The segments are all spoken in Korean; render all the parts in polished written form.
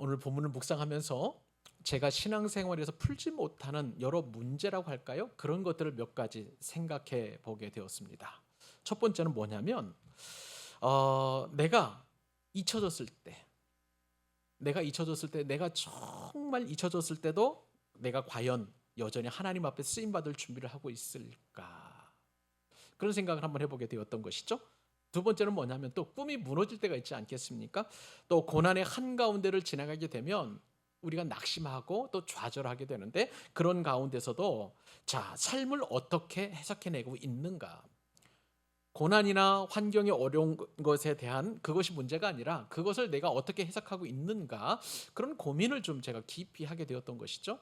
오늘 본문을 묵상하면서 제가 신앙생활에서 풀지 못하는 여러 문제라고 할까요? 그런 것들을 몇 가지 생각해 보게 되었습니다. 첫 번째는 뭐냐면 내가 잊혀졌을 때, 내가 정말 잊혀졌을 때도 내가 과연 여전히 하나님 앞에 쓰임 받을 준비를 하고 있을까? 그런 생각을 한번 해보게 되었던 것이죠. 두 번째는 뭐냐면 또 꿈이 무너질 때가 있지 않겠습니까? 또 고난의 한가운데를 지나가게 되면 우리가 낙심하고 또 좌절하게 되는데, 그런 가운데서도 자, 삶을 어떻게 해석해내고 있는가? 고난이나 환경이 어려운 것에 대한 그것이 문제가 아니라 그것을 내가 어떻게 해석하고 있는가, 그런 고민을 좀 제가 깊이 하게 되었던 것이죠.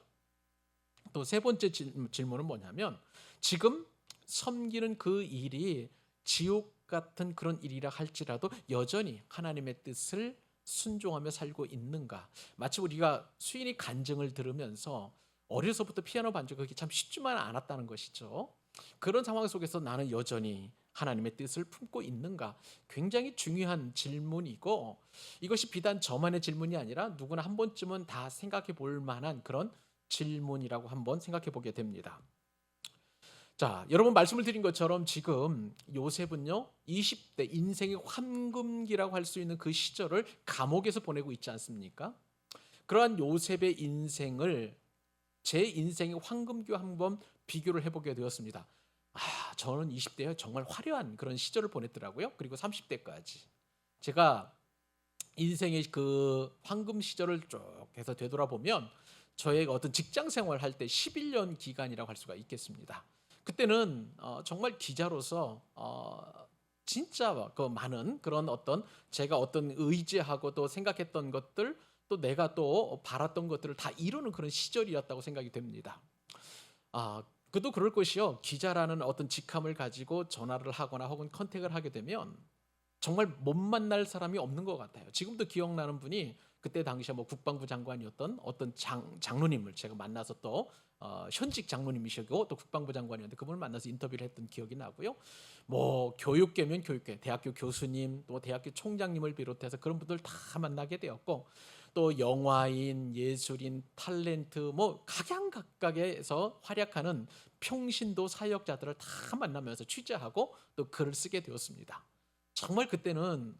또 세 번째 질문은 뭐냐면, 지금 섬기는 그 일이 지옥 같은 그런 일이라 할지라도 여전히 하나님의 뜻을 순종하며 살고 있는가. 마치 우리가 수인이 간증을 들으면서 어려서부터 피아노 반주, 그게 참 쉽지만 않았다는 것이죠. 그런 상황 속에서 나는 여전히 하나님의 뜻을 품고 있는가, 굉장히 중요한 질문이고, 이것이 비단 저만의 질문이 아니라 누구나 한 번쯤은 다 생각해 볼 만한 그런 질문이라고 한번 생각해 보게 됩니다. 자, 여러분 말씀을 드린 것처럼 지금 요셉은요, 20대 인생의 황금기라고 할 수 있는 그 시절을 감옥에서 보내고 있지 않습니까? 그러한 요셉의 인생을 제 인생의 황금기와 한번 비교를 해보게 되었습니다. 저는 20대에 정말 화려한 그런 시절을 보냈더라고요. 그리고 30대까지. 제가 인생의 그 황금 시절을 쭉 해서 되돌아보면 저의 어떤 직장 생활할 때 11년 기간이라고 할 수가 있겠습니다. 그때는 정말 기자로서 진짜 그 많은 그런 어떤 제가 어떤 의지하고 또 생각했던 것들, 또 내가 또 바랐던 것들을 다 이루는 그런 시절이었다고 생각이 됩니다. 그도 그럴 것이요. 기자라는 어떤 직함을 가지고 전화를 하거나 혹은 컨택을 하게 되면 정말 못 만날 사람이 없는 것 같아요. 지금도 기억나는 분이 그때 당시에 뭐 국방부 장관이었던 어떤 장로님을 제가 만나서 또 현직 장로님이시고 또 국방부 장관이었는데 그분을 만나서 인터뷰를 했던 기억이 나고요. 뭐 교육계면 교육계, 대학교 교수님, 또 대학교 총장님을 비롯해서 그런 분들 다 만나게 되었고, 또 영화인, 예술인, 탤런트, 뭐 각양각각에서 활약하는 평신도 사역자들을 다 만나면서 취재하고 또 글을 쓰게 되었습니다. 정말 그때는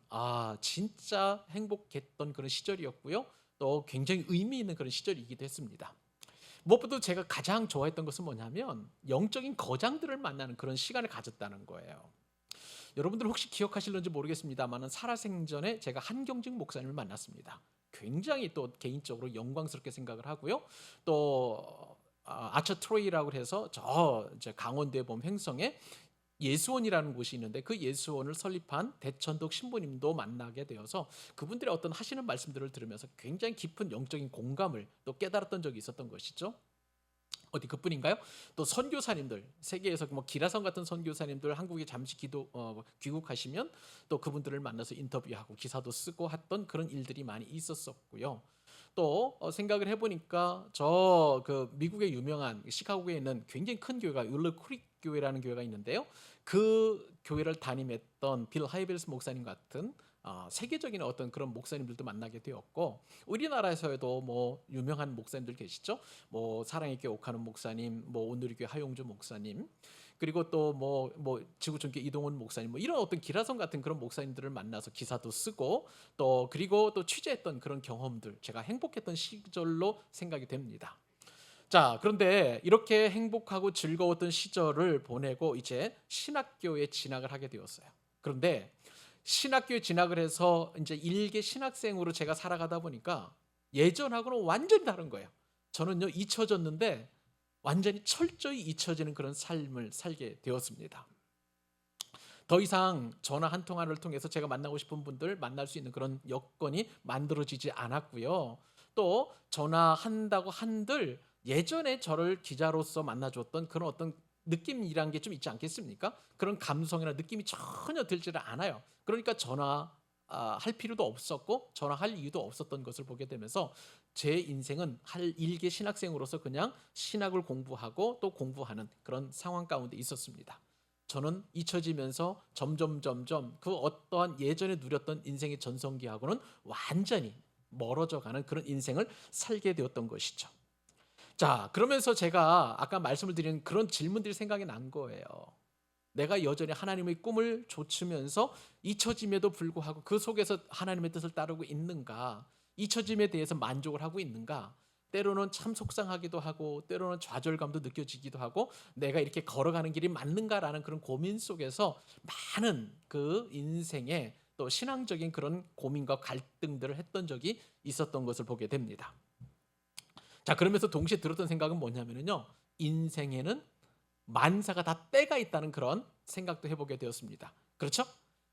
진짜 행복했던 그런 시절이었고요. 또 굉장히 의미 있는 그런 시절이기도 했습니다. 무엇보다 제가 가장 좋아했던 것은 뭐냐면 영적인 거장들을 만나는 그런 시간을 가졌다는 거예요. 여러분들 혹시 기억하실는지 모르겠습니다만 살아생전에 제가 한경직 목사님을 만났습니다. 굉장히 또 개인적으로 영광스럽게 생각을 하고요. 또 아처 트로이라고 해서 저 강원도에 보면 횡성에 예수원이라는 곳이 있는데 그 예수원을 설립한 대천덕 신부님도 만나게 되어서 그분들의 어떤 하시는 말씀들을 들으면서 굉장히 깊은 영적인 공감을 또 깨달았던 적이 있었던 것이죠. 어디 그뿐인가요? 또 선교사님들, 세계에서 뭐 기라성 같은 선교사님들 한국에 잠시 귀국하시면 또 그분들을 만나서 인터뷰하고 기사도 쓰고 했던 그런 일들이 많이 있었었고요. 또 생각을 해보니까 저 그 미국의 유명한 시카고에 있는 굉장히 큰 교회가 윌러 크릭 교회라는 교회가 있는데요. 그 교회를 담임했던 빌 하이벨스 목사님 같은 세계적인 어떤 그런 목사님들도 만나게 되었고, 우리나라에서도 뭐 유명한 목사님들 계시죠. 뭐 사랑의 교회 옥하는 목사님, 뭐 온누리교회 하용주 목사님, 그리고 또 뭐 지구촌교회 이동훈 목사님, 뭐 이런 어떤 기라성 같은 그런 목사님들을 만나서 기사도 쓰고 또 그리고 또 취재했던 그런 경험들, 제가 행복했던 시절로 생각이 됩니다. 자, 그런데 이렇게 행복하고 즐거웠던 시절을 보내고 이제 신학교에 진학을 하게 되었어요. 그런데 신학교에 진학을 해서 이제 일개 신학생으로 제가 살아가다 보니까 예전하고는 완전히 다른 거예요. 저는요, 잊혀졌는데 완전히 철저히 잊혀지는 그런 삶을 살게 되었습니다. 더 이상 전화 한 통화를 통해서 제가 만나고 싶은 분들 만날 수 있는 그런 여건이 만들어지지 않았고요. 또 전화한다고 한들 예전에 저를 기자로서 만나줬던 그런 어떤 느낌이란 게 좀 있지 않겠습니까? 그런 감성이나 느낌이 전혀 들지를 않아요. 그러니까 할 필요도 없었고 전화할 이유도 없었던 것을 보게 되면서 제 인생은 할 일개 신학생으로서 그냥 신학을 공부하고 또 공부하는 그런 상황 가운데 있었습니다. 저는 잊혀지면서 점점 그 어떠한 예전에 누렸던 인생의 전성기하고는 완전히 멀어져가는 그런 인생을 살게 되었던 것이죠. 자, 그러면서 제가 아까 말씀을 드린 그런 질문들이 생각이 난 거예요. 내가 여전히 하나님의 꿈을 좇으면서 잊혀짐에도 불구하고 그 속에서 하나님의 뜻을 따르고 있는가? 잊혀짐에 대해서 만족을 하고 있는가? 때로는 참 속상하기도 하고 때로는 좌절감도 느껴지기도 하고 내가 이렇게 걸어가는 길이 맞는가라는 그런 고민 속에서 많은 그 인생의 또 신앙적인 그런 고민과 갈등들을 했던 적이 있었던 것을 보게 됩니다. 자, 그러면서 동시에 들었던 생각은 뭐냐면요, 인생에는 만사가 다 때가 있다는 그런 생각도 해보게 되었습니다. 그렇죠?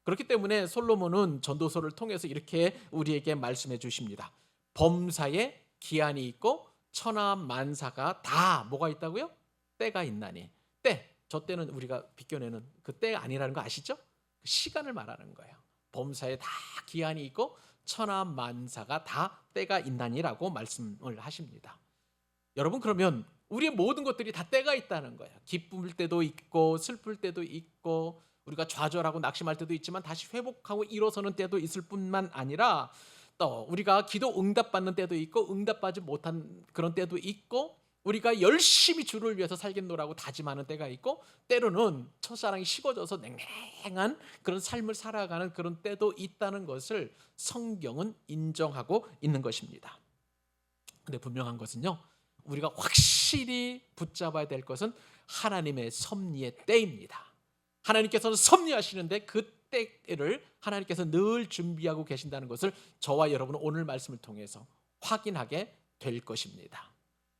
그렇기 때문에 솔로몬은 전도서를 통해서 이렇게 우리에게 말씀해 주십니다. 범사에 기한이 있고 천하 만사가 다 뭐가 있다고요? 때가 있나니. 때, 저 때는 우리가 비껴내는 그 때가 아니라는 거 아시죠? 그 시간을 말하는 거예요. 범사에 다 기한이 있고 천하 만사가 다 때가 있나니라고 말씀을 하십니다. 여러분, 그러면 우리의 모든 것들이 다 때가 있다는 거예요. 기쁠 때도 있고 슬플 때도 있고 우리가 좌절하고 낙심할 때도 있지만 다시 회복하고 일어서는 때도 있을 뿐만 아니라 또 우리가 기도 응답받는 때도 있고 응답받지 못한 그런 때도 있고 우리가 열심히 주를 위해서 살겠노라고 다짐하는 때가 있고 때로는 첫사랑이 식어져서 냉랭한 그런 삶을 살아가는 그런 때도 있다는 것을 성경은 인정하고 있는 것입니다. 근데 분명한 것은요, 우리가 확실히 붙잡아야 될 것은 하나님의 섭리의 때입니다. 하나님께서는 섭리하시는데 그 때를 하나님께서 늘 준비하고 계신다는 것을 저와 여러분은 오늘 말씀을 통해서 확인하게 될 것입니다.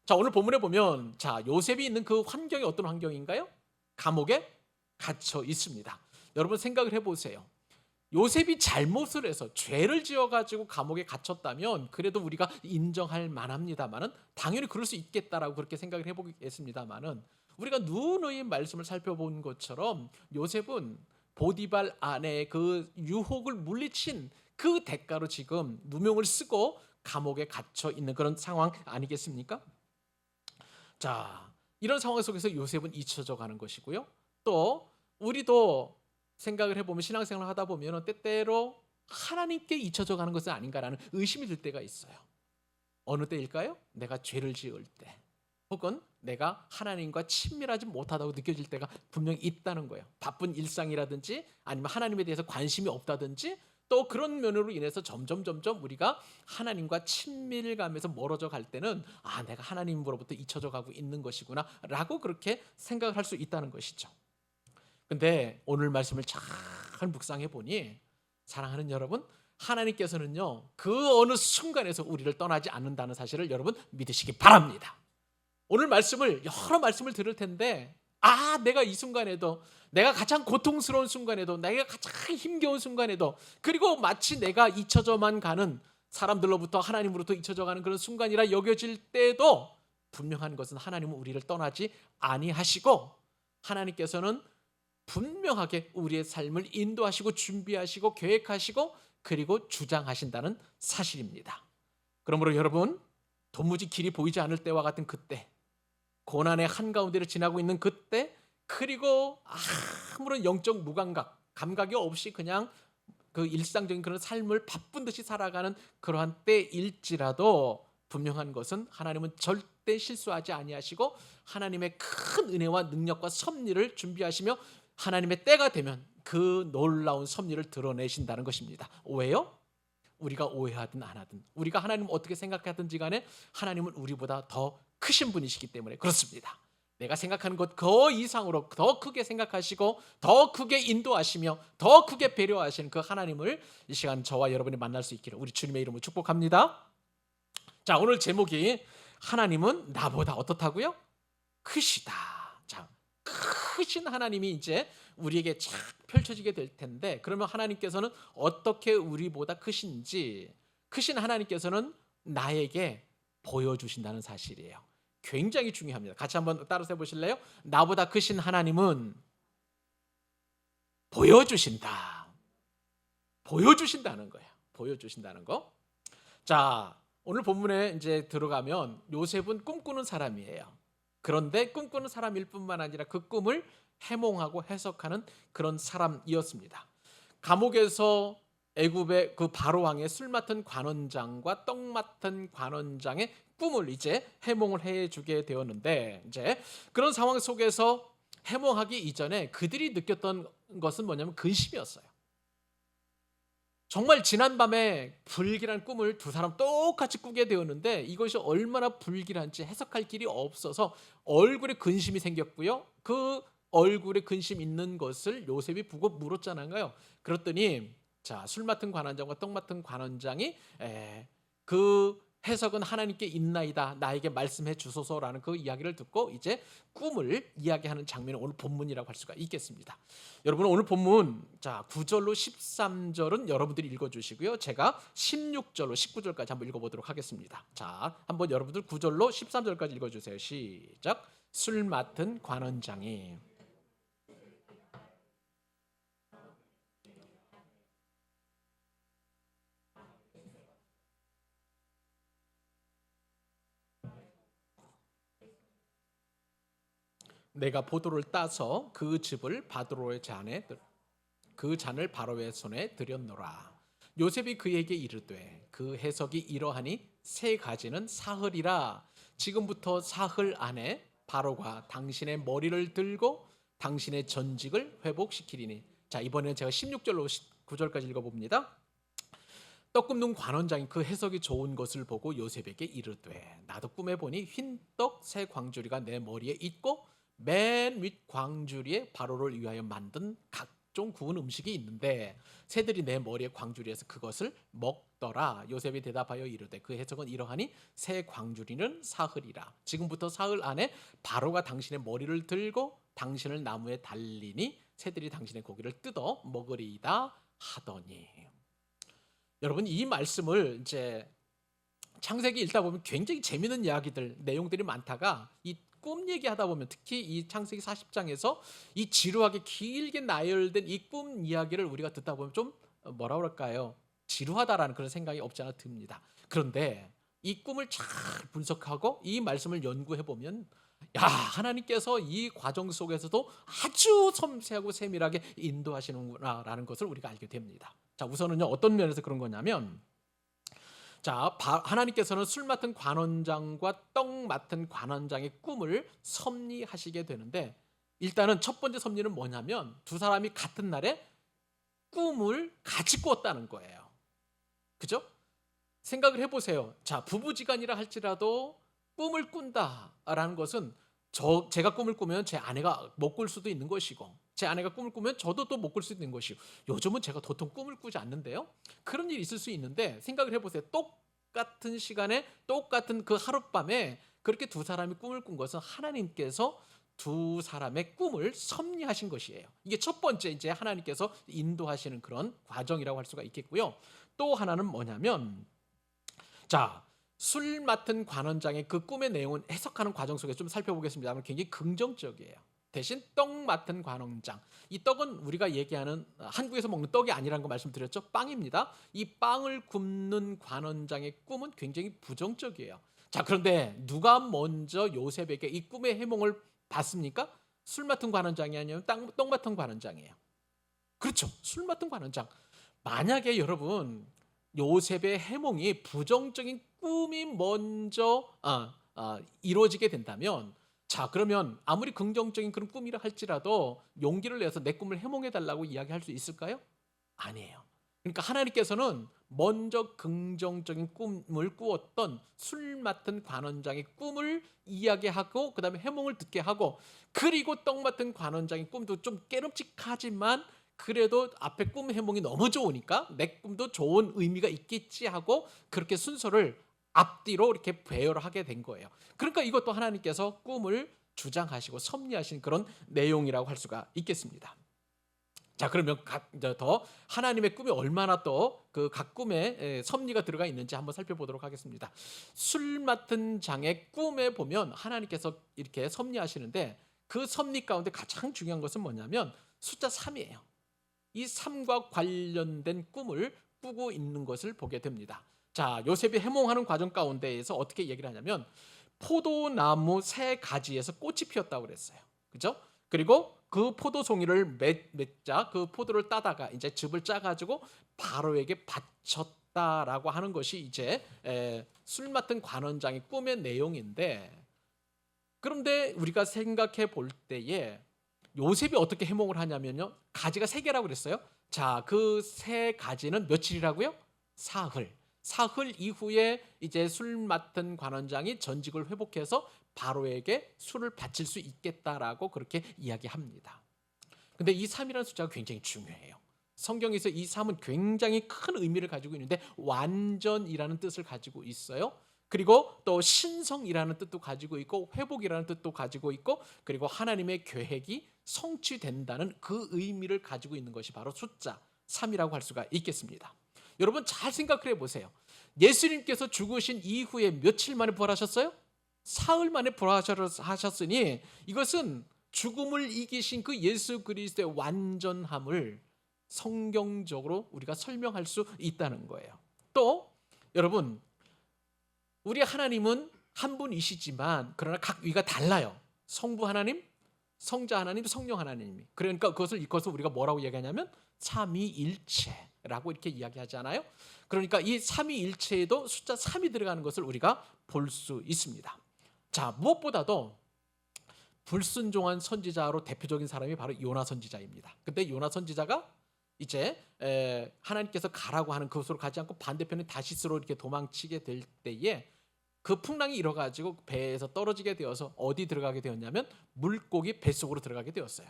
자, 오늘 본문에 보면 자, 요셉이 있는 그 환경이 어떤 환경인가요? 감옥에 갇혀 있습니다. 여러분 생각을 해보세요. 요셉이 잘못을 해서 죄를 지어가지고 감옥에 갇혔다면 그래도 우리가 인정할 만합니다만은 당연히 그럴 수 있겠다라고 그렇게 생각을 해보겠습니다만은 우리가 누누이 말씀을 살펴본 것처럼 요셉은 보디발 아내의 그 유혹을 물리친 그 대가로 지금 누명을 쓰고 감옥에 갇혀 있는 그런 상황 아니겠습니까? 자, 이런 상황 속에서 요셉은 잊혀져 가는 것이고요. 또 우리도 생각을 해보면 신앙생활을 하다 보면 때때로 하나님께 잊혀져 가는 것은 아닌가라는 의심이 들 때가 있어요. 어느 때일까요? 내가 죄를 지을 때 혹은 내가 하나님과 친밀하지 못하다고 느껴질 때가 분명히 있다는 거예요. 바쁜 일상이라든지 아니면 하나님에 대해서 관심이 없다든지 또 그런 면으로 인해서 점점 우리가 하나님과 친밀감에서 멀어져 갈 때는 아, 내가 하나님으로부터 잊혀져 가고 있는 것이구나 라고 그렇게 생각을 할 수 있다는 것이죠. 근데 오늘 말씀을 잘 묵상해 보니 사랑하는 여러분, 하나님께서는요 그 어느 순간에서 우리를 떠나지 않는다는 사실을 여러분 믿으시기 바랍니다. 오늘 말씀을 여러 말씀을 들을 텐데 아, 내가 이 순간에도 내가 가장 고통스러운 순간에도 내가 가장 힘겨운 순간에도 그리고 마치 내가 잊혀져만 가는 사람들로부터 하나님으로부터 잊혀져 가는 그런 순간이라 여겨질 때도 분명한 것은 하나님은 우리를 떠나지 아니하시고 하나님께서는 분명하게 우리의 삶을 인도하시고 준비하시고 계획하시고 그리고 주장하신다는 사실입니다. 그러므로 여러분, 도무지 길이 보이지 않을 때와 같은 그때, 고난의 한가운데를 지나고 있는 그때, 그리고 아무런 영적 무감각, 감각이 없이 그냥 그 일상적인 그런 삶을 바쁜 듯이 살아가는 그러한 때일지라도 분명한 것은 하나님은 절대 실수하지 아니하시고 하나님의 큰 은혜와 능력과 섭리를 준비하시며 하나님의 때가 되면 그 놀라운 섭리를 드러내신다는 것입니다. 왜요? 우리가 오해하든 안 하든 우리가 하나님을 어떻게 생각하든지 간에 하나님은 우리보다 더 크신 분이시기 때문에 그렇습니다. 내가 생각하는 것 그 이상으로 더 크게 생각하시고 더 크게 인도하시며 더 크게 배려하시는 그 하나님을 이 시간 저와 여러분이 만날 수 있기를 우리 주님의 이름으로 축복합니다. 자, 오늘 제목이 하나님은 나보다 어떻다고요? 크시다. 자, 크신 하나님이 이제 우리에게 쫙 펼쳐지게 될 텐데 그러면 하나님께서는 어떻게 우리보다 크신지 크신 하나님께서는 나에게 보여주신다는 사실이에요. 굉장히 중요합니다. 같이 한번 따라서 해보실래요? 나보다 크신 하나님은 보여주신다. 보여주신다는 거예요. 보여주신다는 거. 자, 오늘 본문에 이제 들어가면 요셉은 꿈꾸는 사람이에요. 그런데 꿈꾸는 사람일 뿐만 아니라 그 꿈을 해몽하고 해석하는 그런 사람이었습니다. 감옥에서 애굽의 그 바로 왕의 술 맡은 관원장과 떡 맡은 관원장의 꿈을 이제 해몽을 해주게 되었는데, 이제 그런 상황 속에서 해몽하기 이전에 그들이 느꼈던 것은 뭐냐면 근심이었어요. 정말 지난밤에 불길한 꿈을 두 사람 똑같이 꾸게 되었는데 이것이 얼마나 불길한지 해석할 길이 없어서 얼굴에 근심이 생겼고요. 그 얼굴에 근심 있는 것을 요셉이 보고 물었잖아요. 그랬더니 자, 술 맡은 관원장과 떡 맡은 관원장이 그 해석은 하나님께 있나이다, 나에게 말씀해 주소서라는 그 이야기를 듣고 이제 꿈을 이야기하는 장면이 오늘 본문이라고 할 수가 있겠습니다. 여러분, 오늘 본문 자 9절로 13절은 여러분들이 읽어주시고요. 제가 16절로 19절까지 한번 읽어보도록 하겠습니다. 자, 한번 여러분들 9절로 13절까지 읽어주세요. 시작. 술 맡은 관원장이 내가 포도를 따서 그 즙을 바로의 잔에 그 잔을 바로의 손에 들였노라. 요셉이 그에게 이르되 그 해석이 이러하니 세 가지는 사흘이라. 지금부터 사흘 안에 바로가 당신의 머리를 들고 당신의 전직을 회복시키리니. 자, 이번에는 제가 16절로 9절까지 읽어봅니다. 떡 굽는 관원장이 그 해석이 좋은 것을 보고 요셉에게 이르되 나도 꿈에 보니 흰떡 세 광주리가 내 머리에 있고 맨 윗 광주리에 바로를 위하여 만든 각종 구운 음식이 있는데 새들이 내 머리에 광주리에서 그것을 먹더라. 요셉이 대답하여 이르되 그 해석은 이러하니 새 광주리는 사흘이라. 지금부터 사흘 안에 바로가 당신의 머리를 들고 당신을 나무에 달리니 새들이 당신의 고기를 뜯어 먹으리이다 하더니. 여러분, 이 말씀을 이제 창세기 읽다 보면 굉장히 재미있는 이야기들, 내용들이 많다가 이 꿈 얘기하다 보면 특히 이 창세기 40장에서 이 지루하게 길게 나열된 이 꿈 이야기를 우리가 듣다 보면 좀 뭐라 그럴까요? 지루하다라는 그런 생각이 없지 않아 듭니다. 그런데 이 꿈을 잘 분석하고 이 말씀을 연구해 보면 야, 하나님께서 이 과정 속에서도 아주 섬세하고 세밀하게 인도하시는구나라는 것을 우리가 알게 됩니다. 자, 우선은요, 어떤 면에서 그런 거냐면 자, 하나님께서는 술 맡은 관원장과 떡 맡은 관원장의 꿈을 섭리하시게 되는데 일단은 첫 번째 섭리는 뭐냐면 두 사람이 같은 날에 꿈을 같이 꾸었다는 거예요. 그죠? 생각을 해보세요. 자, 부부지간이라 할지라도 꿈을 꾼다라는 것은 제가 꿈을 꾸면 제 아내가 못 꿀 수도 있는 것이고 제 아내가 꿈을 꾸면 저도 또 못 꿀 수도 있는 것이고 요즘은 제가 도통 꿈을 꾸지 않는데요. 그런 일이 있을 수 있는데 생각을 해보세요. 똑같은 시간에 똑같은 그 하룻밤에 그렇게 두 사람이 꿈을 꾼 것은 하나님께서 두 사람의 꿈을 섭리하신 것이에요. 이게 첫 번째 이제 하나님께서 인도하시는 그런 과정이라고 할 수가 있겠고요. 또 하나는 뭐냐면 자, 술 맡은 관원장의 그 꿈의 내용은 해석하는 과정 속에서 좀 살펴보겠습니다만 굉장히 긍정적이에요. 대신 떡 맡은 관원장, 이 떡은 우리가 얘기하는 한국에서 먹는 떡이 아니라는 거 말씀드렸죠. 빵입니다. 이 빵을 굽는 관원장의 꿈은 굉장히 부정적이에요. 자, 그런데 누가 먼저 요셉에게 이 꿈의 해몽을 봤습니까? 술 맡은 관원장이 아니면 떡 맡은 관원장이에요. 그렇죠. 술 맡은 관원장. 만약에 여러분 요셉의 해몽이 부정적인 꿈이 먼저 이루어지게 된다면 자, 그러면 아무리 긍정적인 그런 꿈이라 할지라도 용기를 내서 내 꿈을 해몽해 달라고 이야기할 수 있을까요? 아니에요. 그러니까 하나님께서는 먼저 긍정적인 꿈을 꾸었던 술 맡은 관원장의 꿈을 이야기하고 그 다음에 해몽을 듣게 하고 그리고 떡 맡은 관원장의 꿈도 좀 깨름직하지만 그래도 앞에 꿈 해몽이 너무 좋으니까 내 꿈도 좋은 의미가 있겠지 하고 그렇게 순서를 앞뒤로 이렇게 배열을 하게 된 거예요. 그러니까 이것도 하나님께서 꿈을 주장하시고 섭리하신 그런 내용이라고 할 수가 있겠습니다. 자, 그러면 더 하나님의 꿈이 얼마나 또 그 각 꿈에 섭리가 들어가 있는지 한번 살펴보도록 하겠습니다. 술 맡은 장의 꿈에 보면 하나님께서 이렇게 섭리하시는데 그 섭리 가운데 가장 중요한 것은 뭐냐면 숫자 3이에요. 이 3과 관련된 꿈을 꾸고 있는 것을 보게 됩니다. 자, 요셉이 해몽하는 과정 가운데에서 어떻게 얘기를 하냐면 포도나무 세 가지에서 꽃이 피었다고 그랬어요. 그죠? 그리고 그 포도송이를 맺자 그 포도를 따다가 이제 즙을 짜가지고 바로에게 바쳤다라고 하는 것이 이제 술 맡은 관원장의 꿈의 내용인데, 그런데 우리가 생각해 볼 때에 요셉이 어떻게 해몽을 하냐면요. 가지가 세 개라고 그랬어요. 자, 그 세 가지는 며칠이라고요? 사흘. 사흘 이후에 이제 술 맡은 관원장이 전직을 회복해서 바로에게 술을 바칠 수 있겠다라고 그렇게 이야기합니다. 근데 이 3이라는 숫자가 굉장히 중요해요. 성경에서 이 3은 굉장히 큰 의미를 가지고 있는데 완전이라는 뜻을 가지고 있어요. 그리고 또 신성이라는 뜻도 가지고 있고 회복이라는 뜻도 가지고 있고, 그리고 하나님의 계획이 성취된다는 그 의미를 가지고 있는 것이 바로 숫자 3이라고 할 수가 있겠습니다. 여러분 잘 생각을 해보세요. 예수님께서 죽으신 이후에 며칠 만에 부활하셨어요? 사흘 만에 부활하셨으니 이것은 죽음을 이기신 그 예수 그리스도의 완전함을 성경적으로 우리가 설명할 수 있다는 거예요. 또 여러분, 우리 하나님은 한 분이시지만 그러나 각 위가 달라요. 성부 하나님, 성자 하나님, 성령 하나님이. 그러니까 그것을 우리가 뭐라고 얘기하냐면 삼위일체라고 이렇게 이야기하잖아요. 그러니까 이 삼위일체에도 숫자 3이 들어가는 것을 우리가 볼 수 있습니다. 자, 무엇보다도 불순종한 선지자로 대표적인 사람이 바로 요나 선지자입니다. 근데 요나 선지자가 이제 하나님께서 가라고 하는 그곳으로 가지 않고 반대편에 다시스로 이렇게 도망치게 될 때에 그 풍랑이 일어가지고 배에서 떨어지게 되어서 어디 들어가게 되었냐면 물고기 뱃속으로 들어가게 되었어요.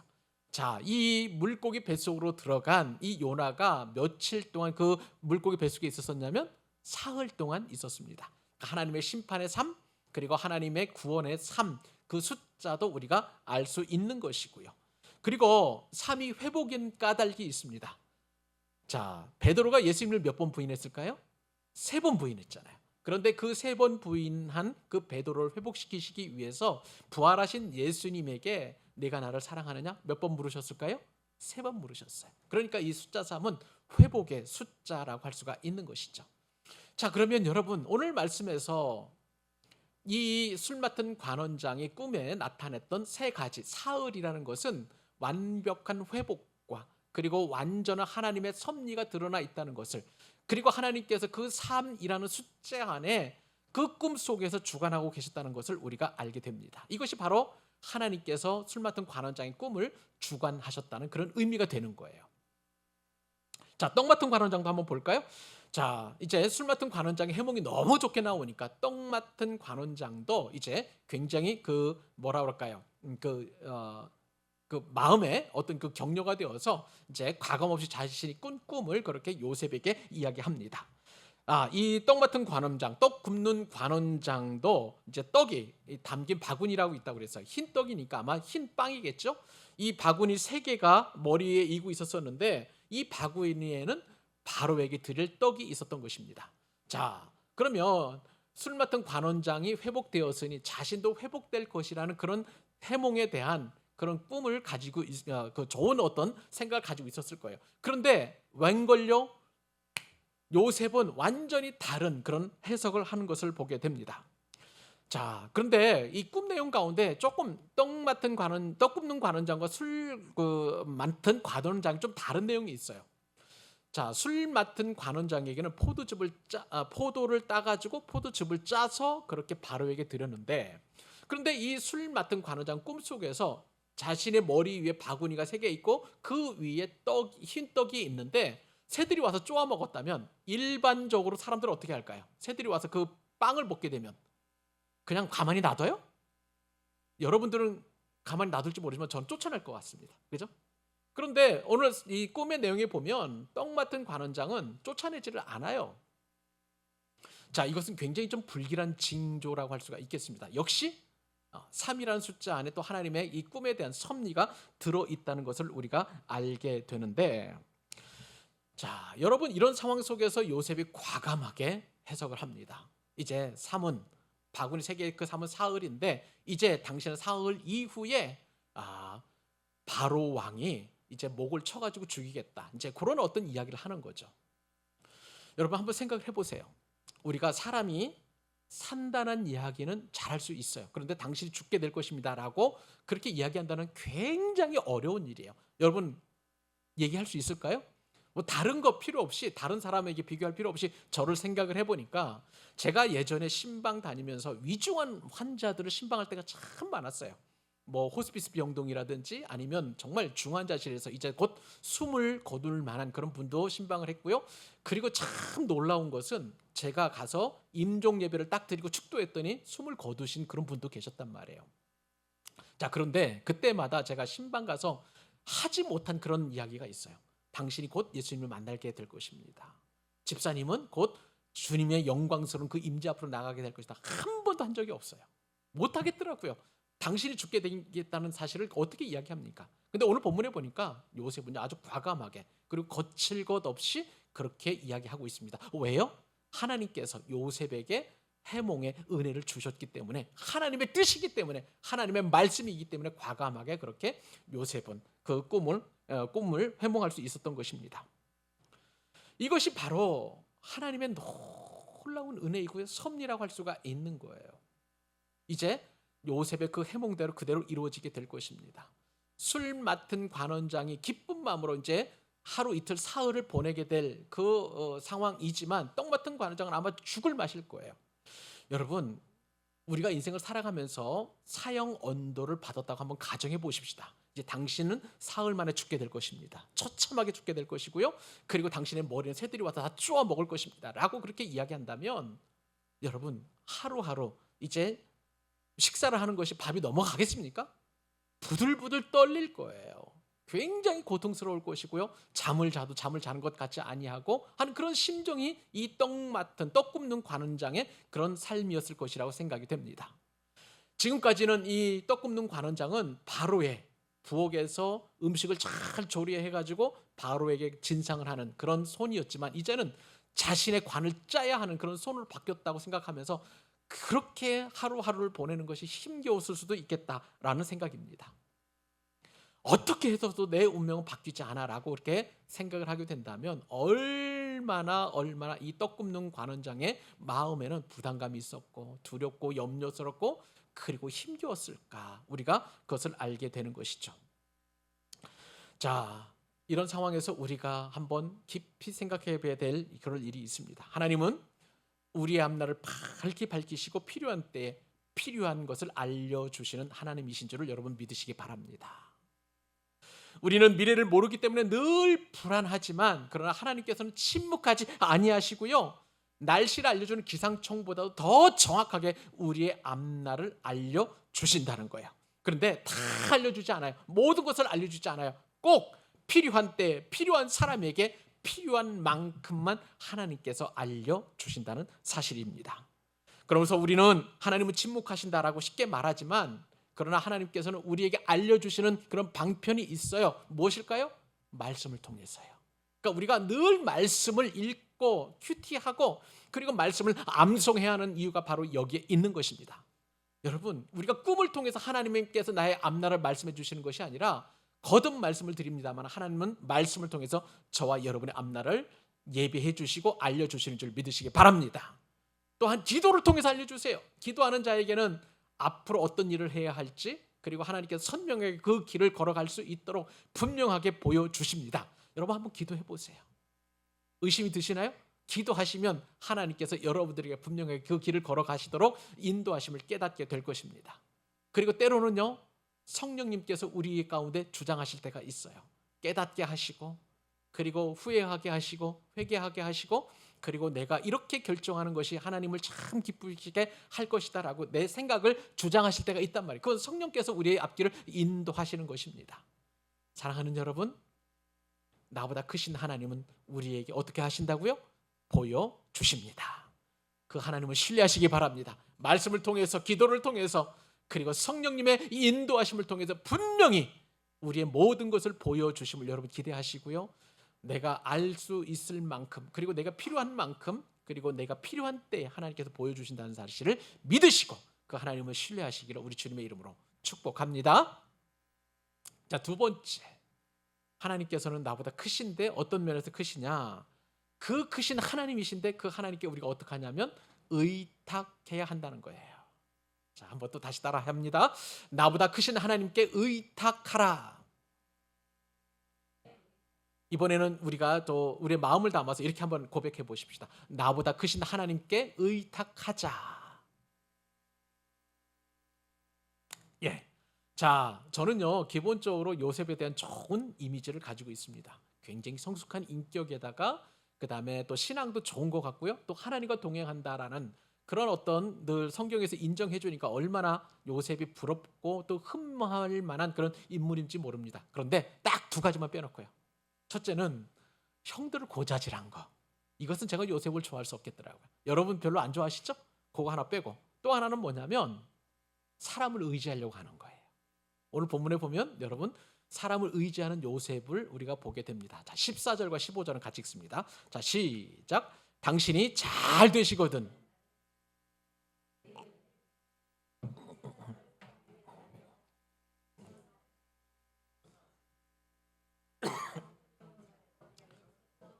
자, 이 물고기 뱃속으로 들어간 이 요나가 며칠 동안 그 물고기 뱃속에 있었냐면 사흘 동안 있었습니다. 하나님의 심판의 삶, 그리고 하나님의 구원의 삶, 그 숫자도 우리가 알 수 있는 것이고요. 그리고 3위 회복인 까닭이 있습니다. 자, 베드로가 예수님을 몇 번 부인했을까요? 3번 부인했잖아요. 그런데 그 3번 부인한 그 베드로를 회복시키시기 위해서 부활하신 예수님에게 내가 나를 사랑하느냐? 몇 번 물으셨을까요? 3번 물으셨어요. 그러니까 이 숫자 3은 회복의 숫자라고 할 수가 있는 것이죠. 자, 그러면 여러분 오늘 말씀에서 이 술 맡은 관원장의 꿈에 나타냈던 세 가지 사흘이라는 것은 완벽한 회복과 그리고 완전한 하나님의 섭리가 드러나 있다는 것을, 그리고 하나님께서 그 3이라는 숫자 안에 그 꿈 속에서 주관하고 계셨다는 것을 우리가 알게 됩니다. 이것이 바로 하나님께서 술 맡은 관원장의 꿈을 주관하셨다는 그런 의미가 되는 거예요. 자, 떡 맡은 관원장도 한번 볼까요? 자, 이제 술 맡은 관원장의 해몽이 너무 좋게 나오니까 떡 맡은 관원장도 이제 굉장히 그 뭐라 그럴까요? 그 마음에 어떤 그 격려가 되어서 이제 과감없이 자신이 꾼 꿈을 그렇게 요셉에게 이야기합니다. 아, 이 떡 맡은 관원장, 떡 굽는 관원장도 이제 떡이 담긴 바구니라고 있다고 그랬어요. 흰 떡이니까 아마 흰 빵이겠죠? 이 바구니 3개가 머리에 이고 있었는데 이 바구니에는 바로에게 드릴 떡이 있었던 것입니다. 자, 그러면 술 맡은 관원장이 회복되었으니 자신도 회복될 것이라는 그런 해몽에 대한 그런 꿈을 가지고 그 좋은 어떤 생각을 가지고 있었을 거예요. 그런데 웬걸요? 요셉은 완전히 다른 그런 해석을 하는 것을 보게 됩니다. 자, 그런데 이 꿈 내용 가운데 조금 떡 굽는 관원장과 술 맡은 관원장이 좀 다른 내용이 있어요. 자, 술 맡은 관원장에게는 포도를 따가지고 포도즙을 짜서 그렇게 바로에게 드렸는데, 그런데 이 술 맡은 관원장 꿈속에서 자신의 머리 위에 바구니가 3개 있고 그 위에 흰 떡이 있는데 새들이 와서 쪼아 먹었다면 일반적으로 사람들은 어떻게 할까요? 새들이 와서 그 빵을 먹게 되면 그냥 가만히 놔둬요? 여러분들은 가만히 놔둘지 모르지만 저는 쫓아낼 것 같습니다. 그죠? 그런데 오늘 이 꿈의 내용에 보면 떡 맡은 관원장은 쫓아내지를 않아요. 자, 이것은 굉장히 좀 불길한 징조라고 할 수가 있겠습니다. 역시 3이라는 숫자 안에 또 하나님의 이 꿈에 대한 섭리가 들어있다는 것을 우리가 알게 되는데, 자, 여러분 이런 상황 속에서 요셉이 과감하게 해석을 합니다. 이제 3은 바구니 3개의 그 3은 사흘인데 이제 당신은 사흘 이후에 바로 왕이 이제 목을 쳐가지고 죽이겠다. 이제 그런 어떤 이야기를 하는 거죠. 여러분 한번 생각을 해보세요. 우리가 사람이 산다는 이야기는 잘할 수 있어요. 그런데 당신이 죽게 될 것입니다라고 그렇게 이야기한다는 굉장히 어려운 일이에요. 여러분 얘기할 수 있을까요? 뭐 다른 거 필요 없이 다른 사람에게 비교할 필요 없이 저를 생각을 해보니까 제가 예전에 신방 다니면서 위중한 환자들을 신방할 때가 참 많았어요. 뭐 호스피스 병동이라든지 아니면 정말 중환자실에서 이제 곧 숨을 거둘 만한 그런 분도 신방을 했고요. 그리고 참 놀라운 것은 제가 가서 임종 예배를 딱 드리고 축도했더니 숨을 거두신 그런 분도 계셨단 말이에요. 자, 그런데 그때마다 제가 신방 가서 하지 못한 그런 이야기가 있어요. 당신이 곧 예수님을 만나게 될 것입니다. 집사님은 곧 주님의 영광스러운 그 임재 앞으로 나가게 될 것이다. 한 번도 한 적이 없어요. 못 하겠더라고요. 당신이 죽게 되겠다는 사실을 어떻게 이야기합니까? 근데 오늘 본문에 보니까 요셉은 아주 과감하게 그리고 거칠 것 없이 그렇게 이야기하고 있습니다. 왜요? 하나님께서 요셉에게 해몽의 은혜를 주셨기 때문에, 하나님의 뜻이기 때문에, 하나님의 말씀이기 때문에 과감하게 그렇게 요셉은 그 꿈을 회몽할 수 있었던 것입니다. 이것이 바로 하나님의 놀라운 은혜이고요, 섭리라고 할 수가 있는 거예요. 이제 요셉의 그 해몽대로 그대로 이루어지게 될 것입니다. 술 맡은 관원장이 기쁜 마음으로 이제 하루 이틀 사흘을 보내게 될 그 상황이지만 떡 맡은 관원장은 아마 죽을 마실 거예요. 여러분, 우리가 인생을 살아가면서 사형 언도를 받았다고 한번 가정해 보십시다. 이제 당신은 사흘 만에 죽게 될 것입니다. 처참하게 죽게 될 것이고요. 그리고 당신의 머리는 새들이 와서 다 쪼아 먹을 것입니다. 라고 그렇게 이야기한다면 여러분, 하루하루 이제 식사를 하는 것이 밥이 넘어가겠습니까? 부들부들 떨릴 거예요. 굉장히 고통스러울 것이고요. 잠을 자도 잠을 자는 것 같지 아니하고 하는 그런 심정이 이 떡 굽는 관원장의 그런 삶이었을 것이라고 생각이 됩니다. 지금까지는 이 떡 굽는 관원장은 바로의 부엌에서 음식을 잘 조리해가지고 바로에게 진상을 하는 그런 손이었지만 이제는 자신의 관을 짜야 하는 그런 손으로 바뀌었다고 생각하면서 그렇게 하루하루를 보내는 것이 힘겨웠을 수도 있겠다라는 생각입니다. 어떻게 해서도 내 운명은 바뀌지 않아라고 이렇게 생각을 하게 된다면 얼마나 이 떡 굽는 관원장의 마음에는 부담감이 있었고 두렵고 염려스럽고 그리고 힘겨웠을까, 우리가 그것을 알게 되는 것이죠. 자, 이런 상황에서 우리가 한번 깊이 생각해 봐야 될 그런 일이 있습니다. 하나님은 우리의 앞날을 밝히시고 필요한 때에 필요한 것을 알려주시는 하나님이신 줄을 여러분 믿으시기 바랍니다. 우리는 미래를 모르기 때문에 늘 불안하지만 그러나 하나님께서는 침묵하지 아니하시고요, 날씨를 알려주는 기상청보다도 더 정확하게 우리의 앞날을 알려주신다는 거예요. 그런데 다 알려주지 않아요. 모든 것을 알려주지 않아요. 꼭 필요한 때 필요한 사람에게 필요한 만큼만 하나님께서 알려주신다는 사실입니다. 그러면서 우리는 하나님은 침묵하신다라고 쉽게 말하지만 그러나 하나님께서는 우리에게 알려주시는 그런 방편이 있어요. 무엇일까요? 말씀을 통해서요. 그러니까 우리가 늘 말씀을 읽고 큐티하고 그리고 말씀을 암송해야 하는 이유가 바로 여기에 있는 것입니다. 여러분, 우리가 꿈을 통해서 하나님께서 나의 앞날을 말씀해 주시는 것이 아니라 거듭 말씀을 드립니다만 하나님은 말씀을 통해서 저와 여러분의 앞날을 예비해 주시고 알려주시는 줄 믿으시기 바랍니다. 또한 기도를 통해서 알려주세요. 기도하는 자에게는 앞으로 어떤 일을 해야 할지 그리고 하나님께서 선명하게 그 길을 걸어갈 수 있도록 분명하게 보여주십니다. 여러분 한번 기도해 보세요. 의심이 드시나요? 기도하시면 하나님께서 여러분들에게 분명하게 그 길을 걸어가시도록 인도하심을 깨닫게 될 것입니다. 그리고 때로는요, 성령님께서 우리 가운데 주장하실 때가 있어요. 깨닫게 하시고 그리고 후회하게 하시고 회개하게 하시고 그리고 내가 이렇게 결정하는 것이 하나님을 참 기쁘시게 할 것이다 라고 내 생각을 주장하실 때가 있단 말이에요. 그건 성령께서 우리의 앞길을 인도하시는 것입니다. 사랑하는 여러분, 나보다 크신 하나님은 우리에게 어떻게 하신다고요? 보여주십니다. 그 하나님을 신뢰하시기 바랍니다. 말씀을 통해서, 기도를 통해서 그리고 성령님의 인도하심을 통해서 분명히 우리의 모든 것을 보여주심을 여러분 기대하시고요, 내가 알 수 있을 만큼 그리고 내가 필요한 만큼 그리고 내가 필요한 때에 하나님께서 보여주신다는 사실을 믿으시고 그 하나님을 신뢰하시기를 우리 주님의 이름으로 축복합니다. 자, 두 번째, 하나님께서는 나보다 크신데 어떤 면에서 크시냐? 그 크신 하나님이신데 그 하나님께 우리가 어떻게 하냐면 의탁해야 한다는 거예요. 자, 한번 또 다시 따라 합니다. 나보다 크신 하나님께 의탁하라. 이번에는 우리가 또 우리의 마음을 담아서 이렇게 한번 고백해 보십시다. 나보다 크신 하나님께 의탁하자. 예. 자, 저는요, 기본적으로 요셉에 대한 좋은 이미지를 가지고 있습니다. 굉장히 성숙한 인격에다가 그 다음에 또 신앙도 좋은 것 같고요. 또 하나님과 동행한다라는 그런 어떤 늘 성경에서 인정해 주니까 얼마나 요셉이 부럽고 또 흠모할 만한 그런 인물인지 모릅니다. 그런데 딱 두 가지만 빼놓고요. 첫째는 형들을 고자질한 거. 이것은 제가 요셉을 좋아할 수 없겠더라고요. 여러분 별로 안 좋아하시죠? 그거 하나 빼고. 또 하나는 뭐냐면 사람을 의지하려고 하는 거예요. 오늘 본문에 보면 여러분 사람을 의지하는 요셉을 우리가 보게 됩니다. 자, 14절과 15절은 같이 읽습니다. 자, 시작. 당신이 잘 되시거든.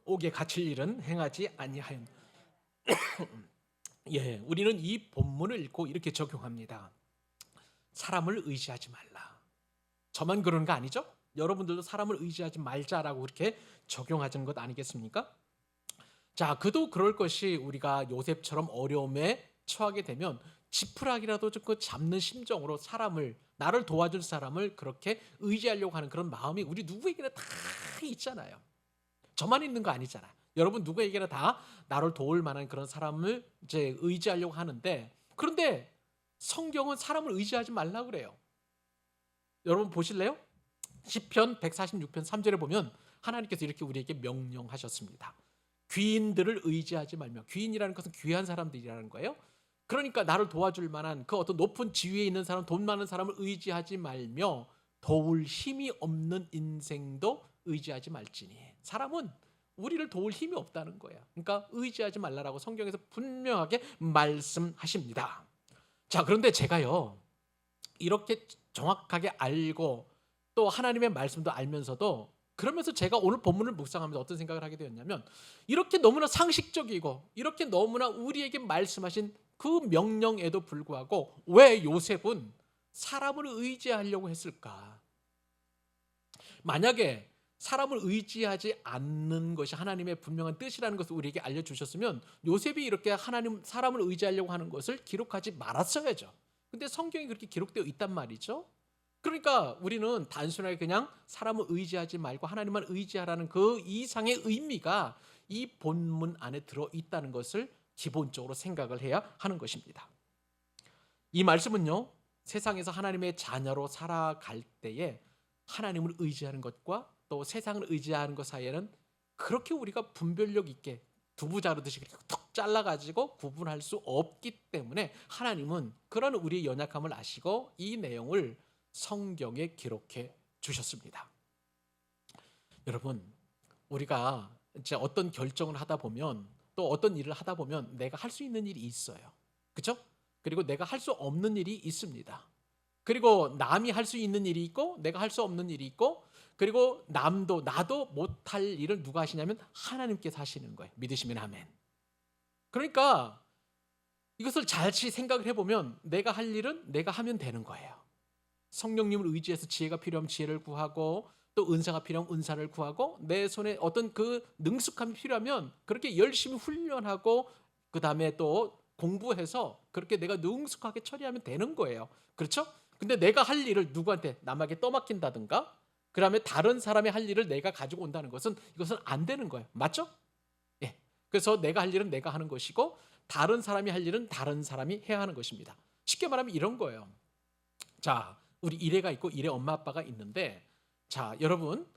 옥에 갇힐 일은 행하지 아니하였. 예, 우리는 이 본문을 읽고 이렇게 적용합니다. 사람을 의지하지 말라. 저만 그런 거 아니죠? 여러분들도 사람을 의지하지 말자라고 그렇게 적용하는 것 아니겠습니까? 자, 그도 그럴 것이 우리가 요셉처럼 어려움에 처하게 되면 지푸라기라도 좀 잡는 심정으로 사람을, 나를 도와줄 사람을 그렇게 의지하려고 하는 그런 마음이 우리 누구에게나 다 있잖아요. 저만 있는 거 아니잖아요. 여러분 누구에게나 다 나를 도울 만한 그런 사람을 이제 의지하려고 하는데, 그런데 성경은 사람을 의지하지 말라 그래요. 여러분 보실래요? 시편 146편 3절에 보면 하나님께서 이렇게 우리에게 명령하셨습니다. 귀인들을 의지하지 말며, 귀인이라는 것은 귀한 사람들이라는 거예요. 그러니까 나를 도와줄 만한 그 어떤 높은 지위에 있는 사람, 돈 많은 사람을 의지하지 말며 도울 힘이 없는 인생도 의지하지 말지니. 사람은 우리를 도울 힘이 없다는 거야. 그러니까 의지하지 말라라고 성경에서 분명하게 말씀하십니다. 자, 그런데 제가요, 이렇게 정확하게 알고 또 하나님의 말씀도 알면서도, 그러면서 제가 오늘 본문을 묵상하면서 어떤 생각을 하게 되었냐면, 이렇게 너무나 상식적이고 이렇게 너무나 우리에게 말씀하신 그 명령에도 불구하고 왜 요셉은 사람을 의지하려고 했을까? 만약에 사람을 의지하지 않는 것이 하나님의 분명한 뜻이라는 것을 우리에게 알려주셨으면 요셉이 이렇게 사람을 의지하려고 하는 것을 기록하지 말았어야죠. 근데 성경이 그렇게 기록되어 있단 말이죠. 그러니까 우리는 단순하게 그냥 사람을 의지하지 말고 하나님만 의지하라는 그 이상의 의미가 이 본문 안에 들어있다는 것을 기본적으로 생각을 해야 하는 것입니다. 이 말씀은요, 세상에서 하나님의 자녀로 살아갈 때에 하나님을 의지하는 것과 또 세상을 의지하는 것 사이에는 그렇게 우리가 분별력 있게 두부 자르듯이 툭 잘라가지고 구분할 수 없기 때문에 하나님은 그런 우리의 연약함을 아시고 이 내용을 성경에 기록해 주셨습니다. 여러분, 우리가 이제 어떤 결정을 하다 보면, 또 어떤 일을 하다 보면 내가 할 수 있는 일이 있어요. 그렇죠? 그리고 내가 할 수 없는 일이 있습니다. 그리고 남이 할 수 있는 일이 있고 내가 할 수 없는 일이 있고, 그리고 나도 못할 일을 누가 하시냐면 하나님께서 하시는 거예요. 믿으시면 아멘. 그러니까 이것을 잘 생각을 해보면 내가 할 일은 내가 하면 되는 거예요. 성령님을 의지해서 지혜가 필요하면 지혜를 구하고, 또 은사가 필요하면 은사를 구하고, 내 손에 어떤 그 능숙함이 필요하면 그렇게 열심히 훈련하고 그 다음에 또 공부해서 그렇게 내가 능숙하게 처리하면 되는 거예요. 그렇죠? 근데 내가 할 일을 누구한테 남에게 떠맡긴다든가, 그 다음에 다른 사람이 할 일을 내가 가지고 온다는 것은, 이것은 안 되는 거예요. 맞죠? 예. 그래서 내가 할 일은 내가 하는 것이고 다른 사람이 할 일은 다른 사람이 해야 하는 것입니다. 쉽게 말하면 이런 거예요. 자, 우리 일애가 있고 일애 엄마 아빠가 있는데, 자, 여러분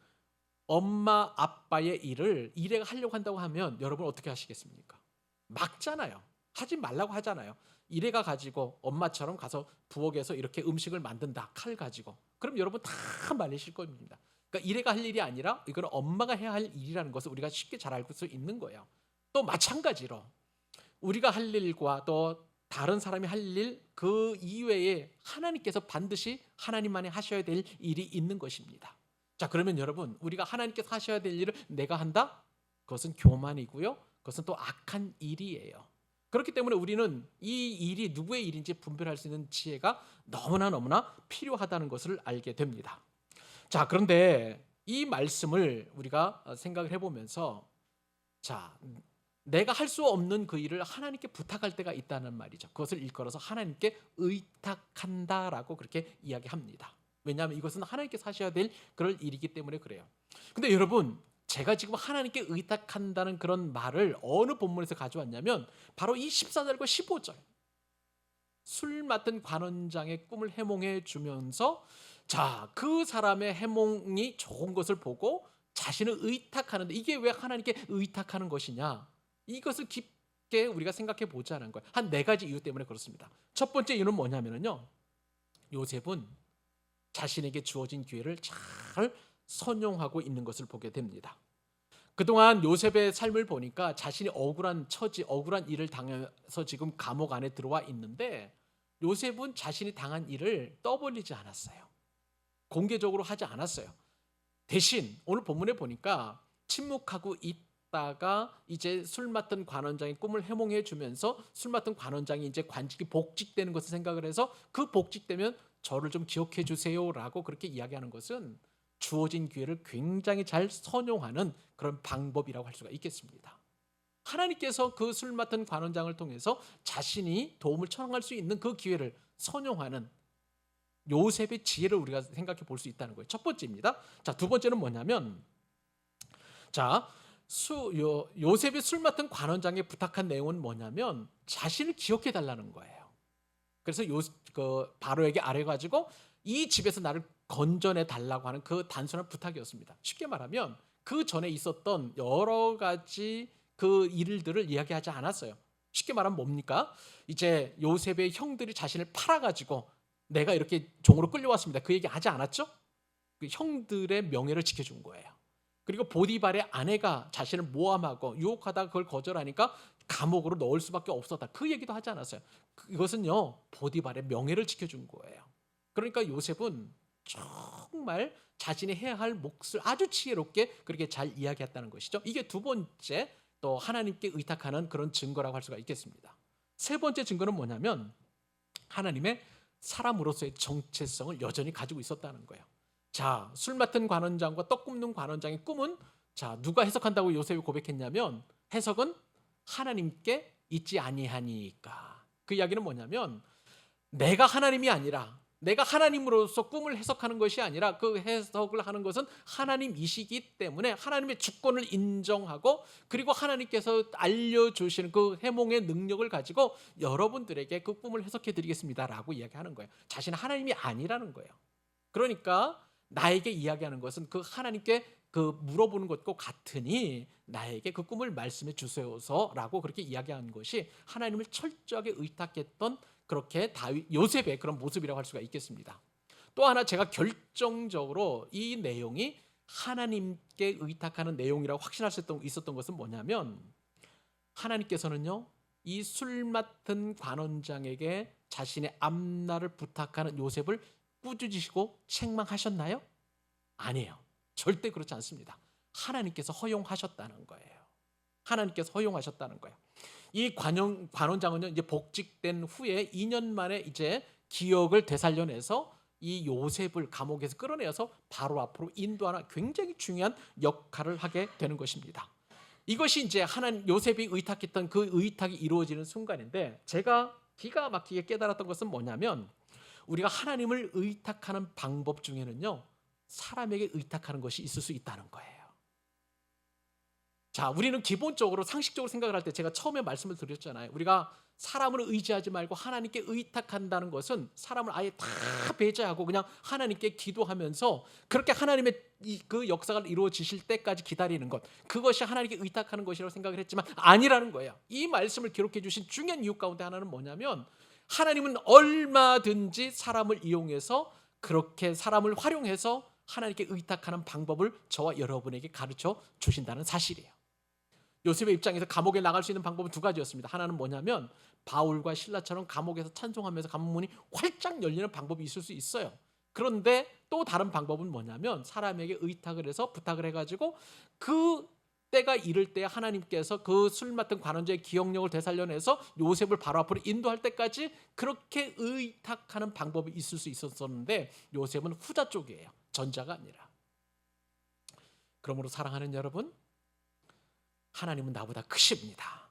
엄마 아빠의 일을 일애가 하려고 한다고 하면 여러분 어떻게 하시겠습니까? 막잖아요. 하지 말라고 하잖아요. 일애가 가지고 엄마처럼 가서 부엌에서 이렇게 음식을 만든다, 칼 가지고. 그럼 여러분 다 말리실 겁니다. 그러니까 일애가 할 일이 아니라 이건 엄마가 해야 할 일이라는 것을 우리가 쉽게 잘 알 수 있는 거예요. 또 마찬가지로 우리가 할 일과 또 다른 사람이 할 일 그 이외에 하나님께서 반드시 하나님만이 하셔야 될 일이 있는 것입니다. 자, 그러면 여러분 우리가 하나님께서 하셔야 될 일을 내가 한다? 그것은 교만이고요. 그것은 또 악한 일이에요. 그렇기 때문에 우리는 이 일이 누구의 일인지 분별할 수 있는 지혜가 너무나 필요하다는 것을 알게 됩니다. 자, 그런데 이 말씀을 우리가 생각을 해보면서, 자, 내가 할 수 없는 그 일을 하나님께 부탁할 때가 있다는 말이죠. 그것을 일컬어서 하나님께 의탁한다라고 그렇게 이야기합니다. 왜냐하면 이것은 하나님께서 하셔야 될 그럴 일이기 때문에 그래요. 근데 여러분, 제가 지금 하나님께 의탁한다는 그런 말을 어느 본문에서 가져왔냐면 바로 이 14절과 15절. 술 맡은 관원장의 꿈을 해몽해 주면서, 자, 그 사람의 해몽이 좋은 것을 보고 자신을 의탁하는데, 이게 왜 하나님께 의탁하는 것이냐, 이것을 깊게 우리가 생각해 보자는 거예요. 한 네 가지 이유 때문에 그렇습니다. 첫 번째 이유는 뭐냐면요, 요셉은 자신에게 주어진 기회를 잘 선용하고 있는 것을 보게 됩니다. 그동안 요셉의 삶을 보니까 자신이 억울한 처지, 억울한 일을 당해서 지금 감옥 안에 들어와 있는데, 요셉은 자신이 당한 일을 떠벌리지 않았어요. 공개적으로 하지 않았어요. 대신 오늘 본문에 보니까 침묵하고 있다가 이제 술 맡은 관원장의 꿈을 해몽해 주면서, 술 맡은 관원장이 이제 관직이 복직되는 것을 생각을 해서, 그 복직되면 저를 좀 기억해 주세요라고 그렇게 이야기하는 것은 주어진 기회를 굉장히 잘 선용하는 그런 방법이라고 할 수가 있겠습니다. 하나님께서 그 술 맡은 관원장을 통해서 자신이 도움을 청할 수 있는 그 기회를 선용하는 요셉의 지혜를 우리가 생각해 볼 수 있다는 거예요. 첫 번째입니다. 자, 두 번째는 뭐냐면, 자, 요셉이 술 맡은 관원장에 부탁한 내용은 뭐냐면 자신을 기억해 달라는 거예요. 그래서 바로에게 아뢰가지고 이 집에서 나를 건져내 달라고 하는 그 단순한 부탁이었습니다. 쉽게 말하면 그 전에 있었던 여러 가지 그 일들을 이야기하지 않았어요. 쉽게 말하면 뭡니까? 이제 요셉의 형들이 자신을 팔아가지고 내가 이렇게 종으로 끌려왔습니다, 그 얘기 하지 않았죠? 그 형들의 명예를 지켜준 거예요. 그리고 보디발의 아내가 자신을 모함하고 유혹하다가 그걸 거절하니까 감옥으로 넣을 수밖에 없었다, 그 얘기도 하지 않았어요. 이것은요, 보디발의 명예를 지켜준 거예요. 그러니까 요셉은 정말 자신이 해야 할 몫을 아주 지혜롭게 그렇게 잘 이야기했다는 것이죠. 이게 두 번째, 또 하나님께 의탁하는 그런 증거라고 할 수가 있겠습니다. 세 번째 증거는 뭐냐면, 하나님의 사람으로서의 정체성을 여전히 가지고 있었다는 거예요. 자, 술 맡은 관원장과 떡 굽는 관원장의 꿈은, 자, 누가 해석한다고 요셉이 고백했냐면, 해석은 하나님께 있지 아니하니까. 그 이야기는 뭐냐면, 내가 하나님이 아니라, 내가 하나님으로서 꿈을 해석하는 것이 아니라, 그 해석을 하는 것은 하나님이시기 때문에 하나님의 주권을 인정하고, 그리고 하나님께서 알려주시는 그 해몽의 능력을 가지고 여러분들에게 그 꿈을 해석해 드리겠습니다라고 이야기하는 거예요. 자신은 하나님이 아니라는 거예요. 그러니까 나에게 이야기하는 것은 그 하나님께 그 물어보는 것과 같으니 나에게 그 꿈을 말씀해 주세요서라고 그렇게 이야기한 것이 하나님을 철저하게 의탁했던, 그렇게 요셉의 그런 모습이라고 할 수가 있겠습니다. 또 하나, 제가 결정적으로 이 내용이 하나님께 의탁하는 내용이라고 확신할 수 있었던 것은 뭐냐면, 하나님께서는요, 이 술 맡은 관원장에게 자신의 앞날을 부탁하는 요셉을 꾸짖으시고 책망하셨나요? 아니에요. 절대 그렇지 않습니다. 하나님께서 허용하셨다는 거예요. 하나님께서 허용하셨다는 거예요. 이 관원장은요, 이제 복직된 후에 2년 만에 이제 기억을 되살려내서 이 요셉을 감옥에서 끌어내어서 바로 앞으로 인도하는 굉장히 중요한 역할을 하게 되는 것입니다. 이것이 이제 요셉이 의탁했던 그 의탁이 이루어지는 순간인데, 제가 기가 막히게 깨달았던 것은 뭐냐면, 우리가 하나님을 의탁하는 방법 중에는요, 사람에게 의탁하는 것이 있을 수 있다는 거예요. 자, 우리는 기본적으로 상식적으로 생각을 할 때, 제가 처음에 말씀을 드렸잖아요. 우리가 사람을 의지하지 말고 하나님께 의탁한다는 것은 사람을 아예 다 배제하고 그냥 하나님께 기도하면서 그렇게 하나님의 그 역사가 이루어지실 때까지 기다리는 것, 그것이 하나님께 의탁하는 것이라고 생각을 했지만 아니라는 거예요. 이 말씀을 기록해 주신 중요한 이유 가운데 하나는 뭐냐면, 하나님은 얼마든지 사람을 이용해서, 그렇게 사람을 활용해서 하나님께 의탁하는 방법을 저와 여러분에게 가르쳐 주신다는 사실이에요. 요셉의 입장에서 감옥에 나갈 수 있는 방법은 두 가지였습니다. 하나는 뭐냐면, 바울과 실라처럼 감옥에서 찬송하면서 감문이 활짝 열리는 방법이 있을 수 있어요. 그런데 또 다른 방법은 뭐냐면, 사람에게 의탁을 해서 부탁을 해가지고 그 때가 이를 때 하나님께서 그 술 맡은 관원자의 기억력을 되살려내서 요셉을 바로 앞으로 인도할 때까지 그렇게 의탁하는 방법이 있을 수 있었었는데 요셉은 후자 쪽이에요. 전자가 아니라. 그러므로 사랑하는 여러분, 하나님은 나보다 크십니다.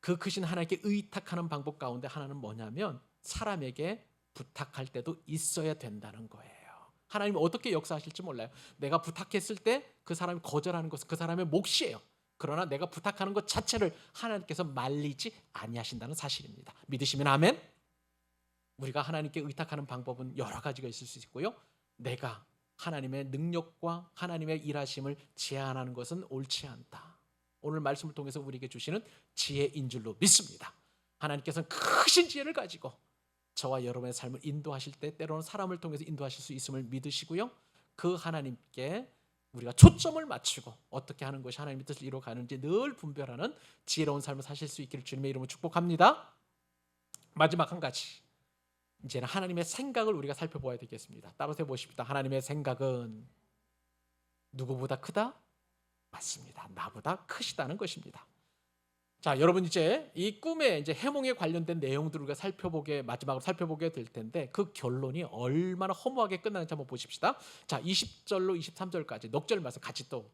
그 크신 하나님께 의탁하는 방법 가운데 하나는 뭐냐면 사람에게 부탁할 때도 있어야 된다는 거예요. 하나님이 어떻게 역사하실지 몰라요. 내가 부탁했을 때 그 사람이 거절하는 것은 그 사람의 몫이에요. 그러나 내가 부탁하는 것 자체를 하나님께서 말리지 아니하신다는 사실입니다. 믿으시면 아멘. 우리가 하나님께 의탁하는 방법은 여러 가지가 있을 수 있고요. 내가 하나님의 능력과 하나님의 일하심을 제한하는 것은 옳지 않다. 오늘 말씀을 통해서 우리에게 주시는 지혜인 줄로 믿습니다. 하나님께서는 크신 지혜를 가지고 저와 여러분의 삶을 인도하실 때 때로는 사람을 통해서 인도하실 수 있음을 믿으시고요. 그 하나님께 우리가 초점을 맞추고 어떻게 하는 것이 하나님의 뜻을 이루어가는지 늘 분별하는 지혜로운 삶을 사실 수 있기를 주님의 이름으로 축복합니다. 마지막 한 가지, 이제는 하나님의 생각을 우리가 살펴보아야 되겠습니다. 따라서 보십시다. 하나님의 생각은 누구보다 크다? 맞습니다. 나보다 크시다는 것입니다. 자, 여러분 이제 이 꿈의 이제 해몽에 관련된 내용들을 우리가 마지막으로 살펴보게 될 텐데 그 결론이 얼마나 허무하게 끝나는지 한번 보십시다. 자, 20절로 23절까지 넉 절 말씀 같이 또